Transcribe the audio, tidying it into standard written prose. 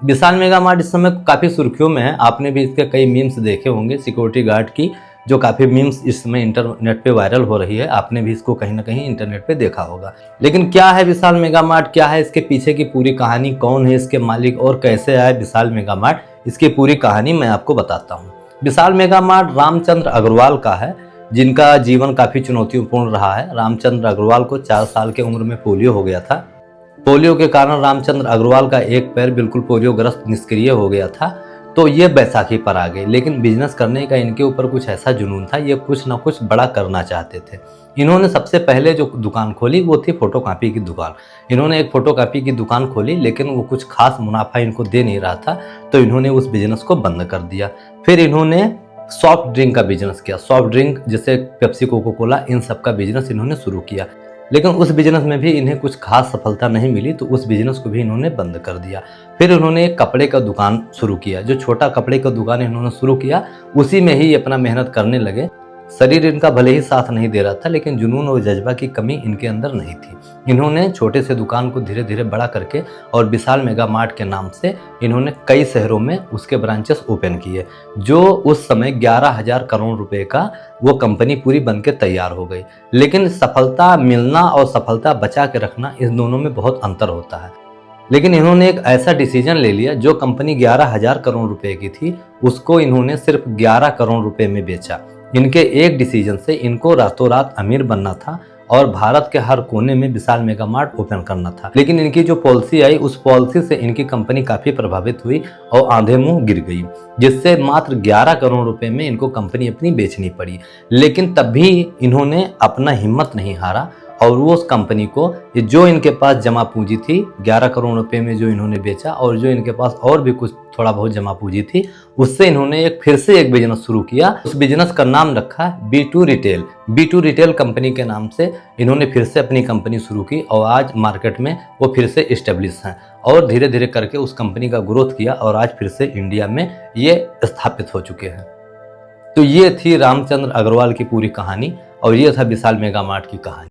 विशाल mega mart इस समय काफ़ी सुर्खियों में है। आपने भी इसके कई मीम्स देखे होंगे सिक्योरिटी गार्ड की, जो काफ़ी मीम्स इस समय इंटरनेट पे वायरल हो रही है। आपने भी इसको कहीं ना कहीं इंटरनेट पे देखा होगा। लेकिन क्या है विशाल मेगा मार्ट, क्या है इसके पीछे की पूरी कहानी, कौन है इसके मालिक और कैसे आए विशाल मेगा मार्ट, इसकी पूरी कहानी मैं आपको बताता हूँ। विशाल मेगा मार्ट रामचंद्र अग्रवाल का है, जिनका जीवन काफ़ी चुनौतीपूर्ण रहा है। रामचंद्र अग्रवाल को 4 साल की उम्र में पोलियो हो गया था। पोलियो के कारण रामचंद्र अग्रवाल का एक पैर बिल्कुल पोलियोग्रस्त निष्क्रिय हो गया था। तो ये बैसाखी पर आ गए। लेकिन बिजनेस करने का इनके ऊपर कुछ ऐसा जुनून था, ये कुछ ना कुछ बड़ा करना चाहते थे। इन्होंने सबसे पहले जो दुकान खोली वो थी फोटोकॉपी की दुकान। इन्होंने एक फोटोकॉपी की दुकान खोली, लेकिन वो कुछ खास मुनाफा इनको दे नहीं रहा था, तो इन्होंने उस बिजनेस को बंद कर दिया। फिर इन्होंने सॉफ्ट ड्रिंक का बिजनेस किया। सॉफ्ट ड्रिंक जैसे पेप्सी, कोको कोला, इन सब का बिजनेस इन्होंने शुरू किया। लेकिन उस बिजनेस में भी इन्हें कुछ खास सफलता नहीं मिली, तो उस बिजनेस को भी इन्होंने बंद कर दिया। फिर उन्होंने एक कपड़े का दुकान शुरू किया। जो छोटा कपड़े का दुकान इन्होंने शुरू किया, उसी में ही अपना मेहनत करने लगे। शरीर इनका भले ही साथ नहीं दे रहा था, लेकिन जुनून और जज्बा की कमी इनके अंदर नहीं थी। इन्होंने छोटे से दुकान को धीरे धीरे बड़ा करके और विशाल मेगा मार्ट के नाम से इन्होंने कई शहरों में उसके ब्रांचेस ओपन किए। जो उस समय 11,000 करोड़ रुपए का वो कंपनी पूरी बन के तैयार हो गई। लेकिन सफलता मिलना और सफलता बचा के रखना, इस दोनों में बहुत अंतर होता है। लेकिन इन्होंने एक ऐसा डिसीजन ले लिया, जो कंपनी 11,000 करोड़ रुपए की थी, उसको इन्होंने सिर्फ 11 करोड़ रुपए में बेचा। इनके एक डिसीजन से इनको रातों रात अमीर बनना था और भारत के हर कोने में विशाल मेगा मार्ट ओपन करना था। लेकिन इनकी जो पॉलिसी आई, उस पॉलिसी से इनकी कंपनी काफ़ी प्रभावित हुई और आधे मुंह गिर गई, जिससे मात्र 11 करोड़ रुपए में इनको कंपनी अपनी बेचनी पड़ी। लेकिन तब भी इन्होंने अपना हिम्मत नहीं हारा और वो उस कंपनी को, जो इनके पास जमा पूंजी थी 11 करोड़ रुपए में जो इन्होंने बेचा, और जो इनके पास और भी कुछ थोड़ा बहुत जमा पूंजी थी, उससे इन्होंने फिर से एक बिजनेस शुरू किया। उस बिजनेस का नाम रखा B2 retail. B2 retail company के नाम से इन्होंने फिर से अपनी कंपनी शुरू की और आज मार्केट में वो फिर से इस्टेब्लिश हैं और धीरे धीरे करके उस कंपनी का ग्रोथ किया और आज फिर से इंडिया में ये स्थापित हो चुके हैं। तो ये थी रामचंद्र अग्रवाल की पूरी कहानी और ये था विशाल मेगा मार्ट की कहानी।